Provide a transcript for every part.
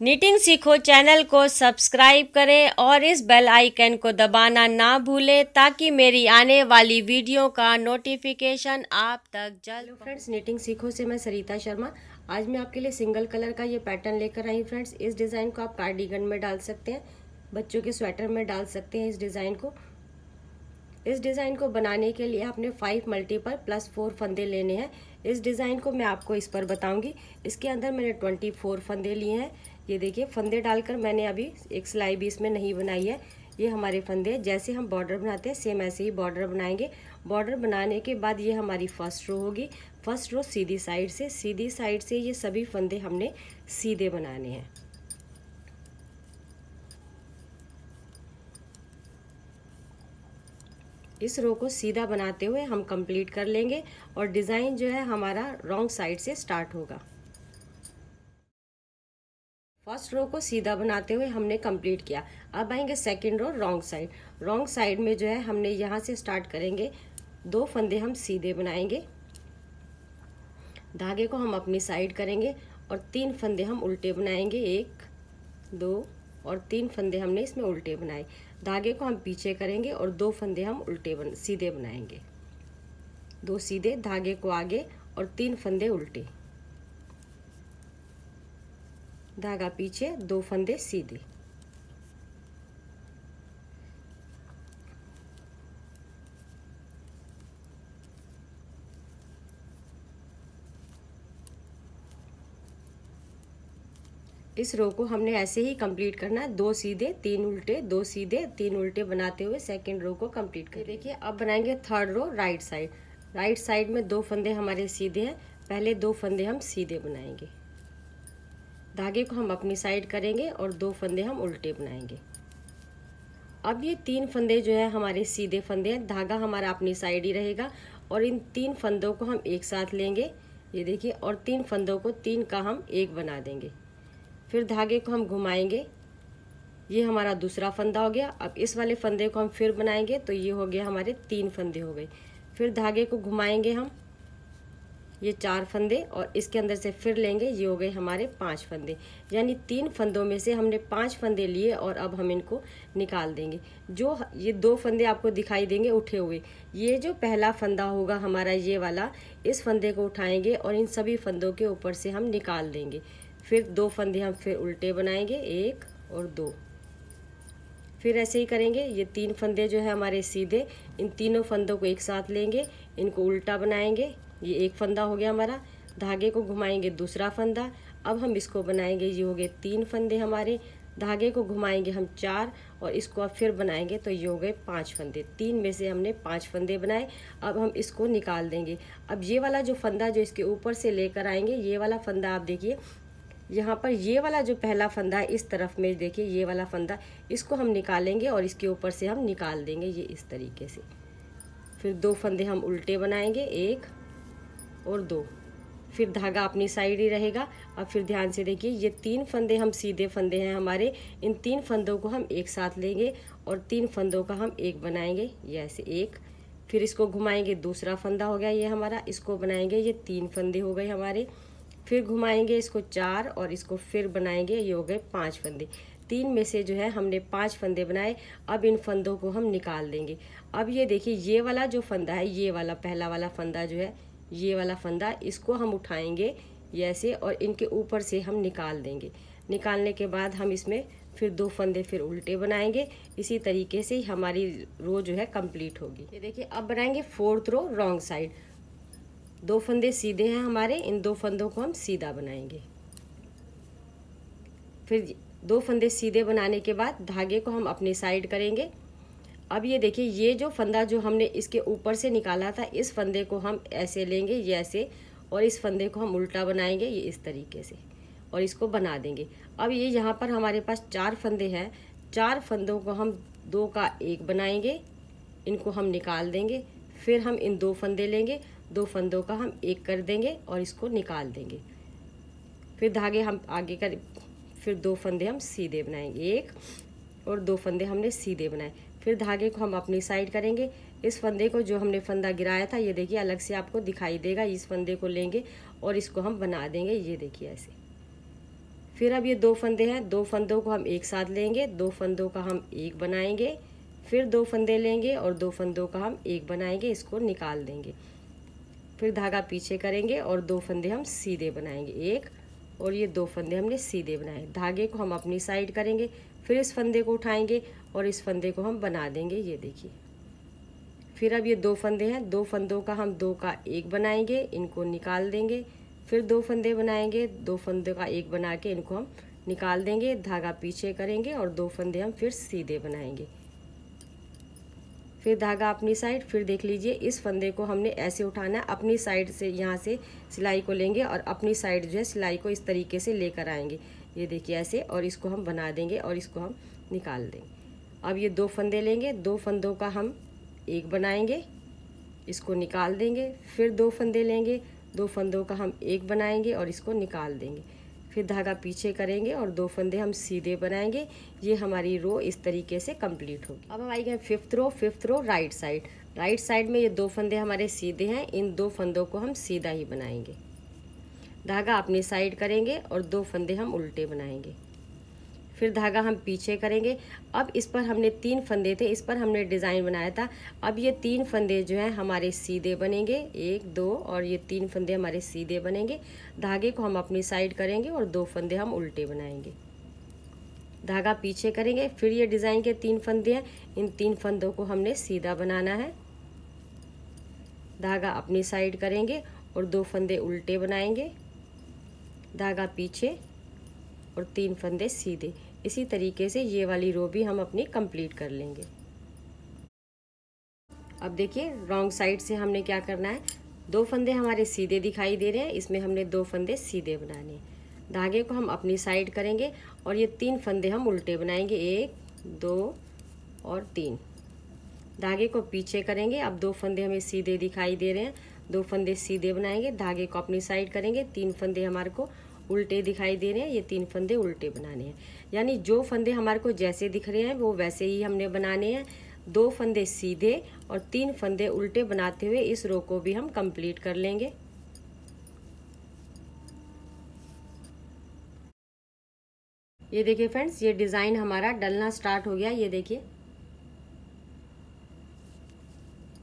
Knitting सीखो channel को subscribe करें और इस बेल आइकन को दबाना ना भूलें ताकि मेरी आने वाली वीडियो का नोटिफिकेशन आप तक जल्द। हेलो फ्रेंड्स, निटिंग सीखो से मैं सरिता शर्मा। आज मैं आपके लिए सिंगल कलर का ये पैटर्न लेकर आई फ्रेंड्स। इस डिज़ाइन को आप कार्डिगन में डाल सकते हैं, बच्चों के स्वेटर में डाल सकते हैं। इस डिज़ाइन को बनाने के लिए आपने 5 मल्टीपल प्लस 4 फंदे लेने हैं। इस डिज़ाइन को मैं आपको इस पर बताऊंगी। इसके अंदर मैंने 24 फंदे लिए हैं। ये देखिए, फंदे डालकर मैंने अभी एक सिलाई भी इसमें नहीं बनाई है। ये हमारे फंदे जैसे हम बॉर्डर बनाते हैं सेम ऐसे ही बॉर्डर बनाएंगे। बॉर्डर बनाने के बाद ये हमारी फर्स्ट रो होगी। फर्स्ट रो सीधी साइड से ये सभी फंदे हमने सीधे बनाने हैं। इस रो को सीधा बनाते हुए हम कंप्लीट कर लेंगे और डिज़ाइन जो है हमारा रॉन्ग साइड से स्टार्ट होगा। फर्स्ट रो को सीधा बनाते हुए हमने कंप्लीट किया। अब आएंगे सेकंड रो रॉन्ग साइड में जो है हमने यहाँ से स्टार्ट करेंगे। 2 फंदे हम सीधे बनाएंगे, धागे को हम अपनी साइड करेंगे और 3 फंदे हम उल्टे बनाएंगे। 1 2 और 3 फंदे हमने इसमें उल्टे बनाए। धागे को हम पीछे करेंगे और 2 फंदे हम सीधे बनाएंगे। 2 सीधे, धागे को आगे और 3 फंदे उल्टे, धागा पीछे, 2 फंदे सीधे। इस रो को हमने ऐसे ही कंप्लीट करना है। 2 सीधे 3 उल्टे, 2 सीधे 3 उल्टे बनाते हुए सेकंड रो को कंप्लीट कर। देखिए, अब बनाएंगे थर्ड रो राइट साइड में 2 फंदे हमारे सीधे हैं। पहले 2 फंदे हम सीधे बनाएंगे, धागे को हम अपनी साइड करेंगे और 2 फंदे हम उल्टे बनाएंगे। अब ये 3 फंदे जो है हमारे सीधे फंदे हैं, धागा हमारा अपनी साइड ही रहेगा और इन 3 फंदों को हम एक साथ लेंगे। ये देखिए, और 3 फंदों को 3 का हम एक बना देंगे। फिर धागे को हम घुमाएंगे, ये हमारा दूसरा फंदा हो गया। अब इस वाले फंदे को हम फिर बनाएंगे तो ये हो गया हमारे 3 फंदे हो गए। फिर धागे को घुमाएंगे हम, ये 4 फंदे और इसके अंदर से फिर लेंगे, ये हो गए हमारे 5 फंदे। यानी 3 फंदों में से हमने 5 फंदे लिए और अब हम इनको निकाल देंगे। जो ये 2 फंदे आपको दिखाई देंगे उठे हुए, ये जो पहला फंदा होगा हमारा ये वाला, इस फंदे को उठाएंगे और इन सभी फंदों के ऊपर से हम निकाल देंगे। फिर 2 फंदे हम फिर उल्टे बनाएंगे, 1 और 2। फिर ऐसे ही करेंगे। ये 3 फंदे जो है हमारे सीधे, इन तीनों फंदों को एक साथ लेंगे, इनको उल्टा बनाएंगे। ये एक फंदा हो गया हमारा, धागे को घुमाएंगे, दूसरा फंदा। अब हम इसको बनाएंगे, ये हो गए 3 फंदे हमारे, धागे को घुमाएंगे हम 4 और इसको अब फिर बनाएंगे तो ये हो गए 5 फंदे। 3 में से हमने 5 फंदे बनाए। अब हम इसको निकाल देंगे। अब ये वाला जो फंदा जो इसके ऊपर से लेकर आएंगे, ये वाला फंदा आप देखिए, यहाँ पर ये वाला जो पहला फंदा है इस तरफ में देखिए, ये वाला फंदा, इसको हम निकालेंगे और इसके ऊपर से हम निकाल देंगे, ये इस तरीके से। फिर 2 फंदे हम उल्टे बनाएंगे, 1 और 2। फिर धागा अपनी साइड ही रहेगा। अब फिर ध्यान से देखिए, ये 3 फंदे हम सीधे फंदे हैं हमारे, इन 3 फंदों को हम एक साथ लेंगे और 3 फंदों का हम एक बनाएंगे, ये ऐसे 1। फिर इसको घुमाएंगे, दूसरा फंदा हो गया ये हमारा, इसको बनाएंगे, ये 3 फंदे हो गए हमारे। फिर घुमाएंगे इसको 4 और इसको फिर बनाएंगे, ये हो गए 5 फंदे। 3 में से जो है हमने 5 फंदे बनाए। अब इन फंदों को हम निकाल देंगे। अब ये देखिए, ये वाला जो फंदा है, ये वाला पहला वाला फंदा जो है, ये वाला फंदा, इसको हम उठाएंगे ये ऐसे और इनके ऊपर से हम निकाल देंगे। निकालने के बाद हम इसमें फिर 2 फंदे फिर उल्टे बनाएंगे। इसी तरीके से हमारी रो जो है कंप्लीट होगी। ये देखिए, अब बनाएंगे 4th रो रॉन्ग साइड। 2 फंदे सीधे हैं हमारे, इन 2 फंदों को हम सीधा बनाएंगे। फिर 2 फंदे सीधे बनाने के बाद धागे को हम अपनी साइड करेंगे। अब ये देखिए, ये जो फंदा जो हमने इसके ऊपर से निकाला था, इस फंदे को हम ऐसे लेंगे, ये ऐसे, और इस फंदे को हम उल्टा बनाएंगे, ये इस तरीके से, और इसको बना देंगे। अब ये यहाँ पर हमारे पास 4 फंदे हैं। 4 फंदों को हम 2 का 1 बनाएंगे, इनको हम निकाल देंगे। फिर हम इन 2 फंदे लेंगे, 2 फंदों का हम 1 कर देंगे और इसको निकाल देंगे। फिर धागे हम आगे कर, फिर 2 फंदे हम सीधे बनाएंगे, 1 और 2 फंदे हमने सीधे बनाए। फिर धागे को हम अपनी साइड करेंगे। इस फंदे को जो हमने फंदा गिराया था, ये देखिए अलग से आपको दिखाई देगा, इस फंदे को लेंगे और इसको हम बना देंगे, ये देखिए ऐसे। फिर अब ये 2 फंदे हैं, 2 फंदों को हम एक साथ लेंगे, 2 फंदों का हम एक बनाएंगे, फिर 2 फंदे लेंगे और 2 फंदों का हम एक बनाएंगे, इसको निकाल देंगे। फिर धागा पीछे करेंगे और 2 फंदे हम सीधे बनाएंगे, एक और ये 2 फंदे हमने सीधे बनाए। धागे को हम अपनी साइड करेंगे, फिर इस फंदे को उठाएंगे और इस फंदे को हम बना देंगे, ये देखिए। फिर अब ये 2 फंदे हैं, 2 फंदों का हम 2 का एक बनाएंगे, इनको निकाल देंगे। फिर 2 फंदे बनाएंगे, 2 फंदे का एक बना के इनको हम निकाल देंगे, धागा पीछे करेंगे और 2 फंदे हम फिर सीधे बनाएंगे। फिर धागा अपनी साइड, फिर देख लीजिए इस फंदे को हमने ऐसे उठाना है, अपनी साइड से यहाँ से सिलाई को लेंगे और अपनी साइड जो है सिलाई को इस तरीके से लेकर आएंगे, ये देखिए ऐसे, और इसको हम बना देंगे और इसको हम निकाल देंगे। अब ये 2 फंदे लेंगे, 2 फंदों का हम एक बनाएंगे, इसको निकाल देंगे। फिर 2 फंदे लेंगे, 2 फंदों का हम एक बनाएंगे और इसको निकाल देंगे। फिर धागा पीछे करेंगे और 2 फंदे हम सीधे बनाएंगे। ये हमारी रो इस तरीके से कंप्लीट होगी। अब हम आएंगे 5th row right side. Right side में ये 2 फंदे हमारे सीधे हैं, इन 2 फंदों को हम सीधा ही बनाएंगे। धागा अपनी साइड करेंगे और 2 फंदे हम उल्टे बनाएंगे। फिर धागा हम पीछे करेंगे। अब इस पर हमने 3 फंदे थे, इस पर हमने डिज़ाइन बनाया था। अब ये 3 फंदे जो हैं हमारे सीधे बनेंगे, 1 2 और ये 3 फंदे हमारे सीधे बनेंगे। धागे को हम अपनी साइड करेंगे और 2 फंदे हम उल्टे बनाएंगे। धागा पीछे करेंगे, फिर ये डिज़ाइन के 3 फंदे हैं, इन 3 फंदों को हमने सीधा बनाना है। धागा अपनी साइड करेंगे और 2 फंदे उल्टे बनाएंगे, धागा पीछे और 3 फंदे सीधे। इसी तरीके से ये वाली रो भी हम अपनी कंप्लीट कर लेंगे। अब देखिए रॉन्ग साइड से हमने क्या करना है, 2 फंदे हमारे सीधे दिखाई दे रहे हैं, इसमें हमने 2 फंदे सीधे बनाने हैं। धागे को हम अपनी साइड करेंगे और ये 3 फंदे हम उल्टे बनाएंगे, 1 2 और 3। धागे को पीछे करेंगे। अब 2 फंदे हमें सीधे दिखाई दे रहे हैं, 2 फंदे सीधे बनाएंगे, धागे को अपनी साइड करेंगे, 3 फंदे हमारे को उल्टे दिखाई दे रहे हैं, ये 3 फंदे उल्टे बनाने हैं। यानी जो फंदे हमारे को जैसे दिख रहे हैं वो वैसे ही हमने बनाने हैं। 2 फंदे सीधे और 3 फंदे उल्टे बनाते हुए इस रो को भी हम कंप्लीट कर लेंगे। ये देखिए फ्रेंड्स, ये डिज़ाइन हमारा डलना स्टार्ट हो गया, ये देखिए।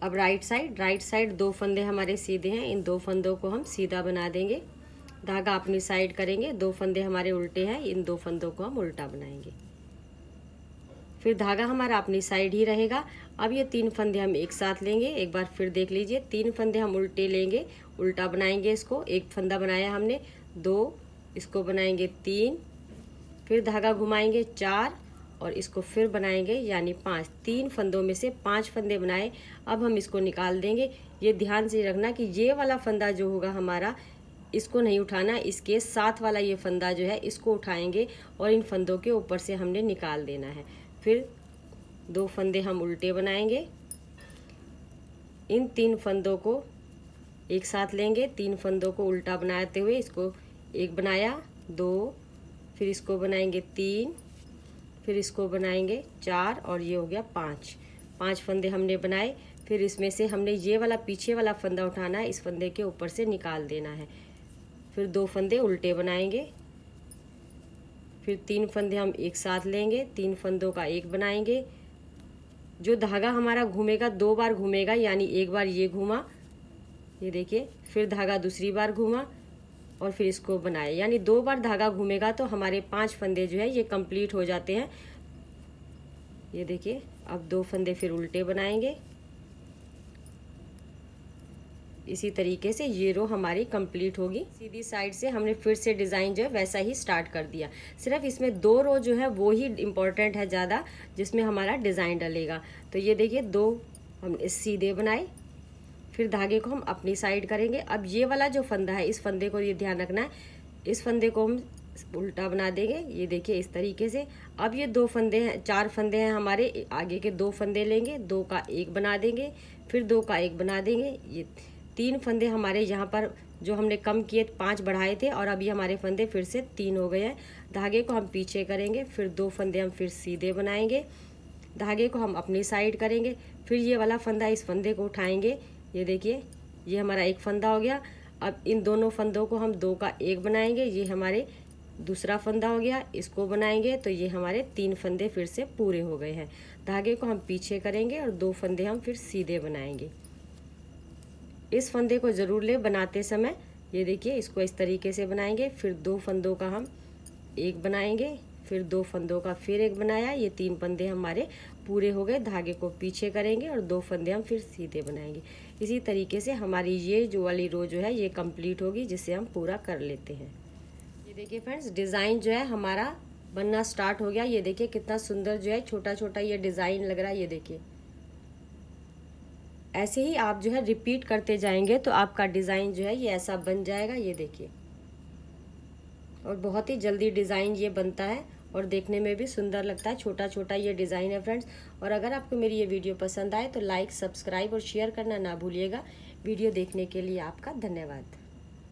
अब राइट साइड 2 फंदे हमारे सीधे हैं, इन 2 फंदों को हम सीधा बना देंगे। धागा अपनी साइड करेंगे, 2 फंदे हमारे उल्टे हैं, इन 2 फंदों को हम उल्टा बनाएंगे। फिर धागा हमारा अपनी साइड ही रहेगा। अब ये 3 फंदे हम एक साथ लेंगे, एक बार फिर देख लीजिए, 3 फंदे हम उल्टे लेंगे, उल्टा बनाएंगे इसको। एक फंदा बनाया हमने 2, इसको बनाएंगे 3, फिर धागा घुमाएंगे 4 और इसको फिर बनाएंगे यानी 5। 3 फंदों में से 5 फंदे बनाए। अब हम इसको निकाल देंगे। ये ध्यान से रखना कि ये वाला फंदा जो होगा हमारा, इसको नहीं उठाना, इसके साथ वाला ये फंदा जो है इसको उठाएंगे और इन फंदों के ऊपर से हमने निकाल देना है। फिर 2 फंदे हम उल्टे बनाएंगे, इन 3 फंदों को एक साथ लेंगे, 3 फंदों को उल्टा बनाते हुए इसको एक बनाया, 2, फिर इसको बनाएंगे 3, फिर इसको बनाएंगे 4 और ये हो गया 5 फंदे हमने बनाए। फिर इसमें से हमने ये वाला पीछे वाला फंदा उठाना है, इस फंदे के ऊपर से निकाल देना है। फिर 2 फंदे उल्टे बनाएंगे, फिर 3 फंदे हम एक साथ लेंगे, 3 फंदों का एक बनाएंगे। जो धागा हमारा घूमेगा 2 बार घूमेगा, यानी एक बार ये घूमा, ये देखिए, फिर धागा दूसरी बार घूमा और फिर इसको बनाए, यानी 2 बार धागा घूमेगा तो हमारे 5 फंदे जो है ये कंप्लीट हो जाते हैं। ये देखिए, अब 2 फंदे फिर उल्टे बनाएंगे। इसी तरीके से ये रो हमारी कंप्लीट होगी। सीधी साइड से हमने फिर से डिज़ाइन जो है वैसा ही स्टार्ट कर दिया, सिर्फ इसमें 2 रो जो है वो ही इम्पोर्टेंट है ज़्यादा, जिसमें हमारा डिज़ाइन डलेगा। तो ये देखिए 2 हम सीधे बनाए, फिर धागे को हम अपनी साइड करेंगे। अब ये वाला जो फंदा है, इस फंदे को ये ध्यान रखना है, इस फंदे को हम उल्टा बना देंगे, ये देखिए इस तरीके से। अब ये 2 फंदे हैं, 4 फंदे हैं हमारे, आगे के 2 फंदे लेंगे, 2 का एक बना देंगे, फिर 2 का एक बना देंगे। ये 3 फंदे हमारे यहाँ पर जो हमने कम किए 5 बढ़ाए थे और अभी हमारे फंदे फिर से 3 हो गए हैं। धागे को हम पीछे करेंगे, फिर 2 फंदे हम फिर सीधे बनाएंगे, धागे को हम अपनी साइड करेंगे, फिर ये वाला फंदा, इस फंदे को उठाएंगे, ये देखिए ये हमारा एक फंदा हो गया। अब इन दोनों फंदों को हम 2 का एक बनाएंगे, ये हमारे दूसरा फंदा हो गया, इसको बनाएंगे तो ये हमारे 3 फंदे फिर से पूरे हो गए हैं। धागे को हम पीछे करेंगे और 2 फंदे हम फिर सीधे बनाएंगे। इस फंदे को ज़रूर ले बनाते समय। ये देखिए, इसको इस तरीके से बनाएंगे, फिर 2 फंदों का हम एक बनाएंगे, फिर 2 फंदों का फिर एक बनाया, ये 3 फंदे हमारे पूरे हो गए। धागे को पीछे करेंगे और 2 फंदे हम फिर सीधे बनाएंगे। इसी तरीके से हमारी ये जो वाली रो जो है ये कंप्लीट होगी, जिसे हम पूरा कर लेते हैं। ये देखिए फ्रेंड्स, डिज़ाइन जो है हमारा बनना स्टार्ट हो गया। ये देखिए कितना सुंदर जो है छोटा छोटा ये डिज़ाइन लग रहा है। ये देखिए, ऐसे ही आप जो है रिपीट करते जाएंगे तो आपका डिज़ाइन जो है ये ऐसा बन जाएगा। ये देखिए, और बहुत ही जल्दी डिज़ाइन ये बनता है और देखने में भी सुंदर लगता है। छोटा छोटा ये डिज़ाइन है फ्रेंड्स। और अगर आपको मेरी ये वीडियो पसंद आए तो लाइक, सब्सक्राइब और शेयर करना ना भूलिएगा। वीडियो देखने के लिए आपका धन्यवाद।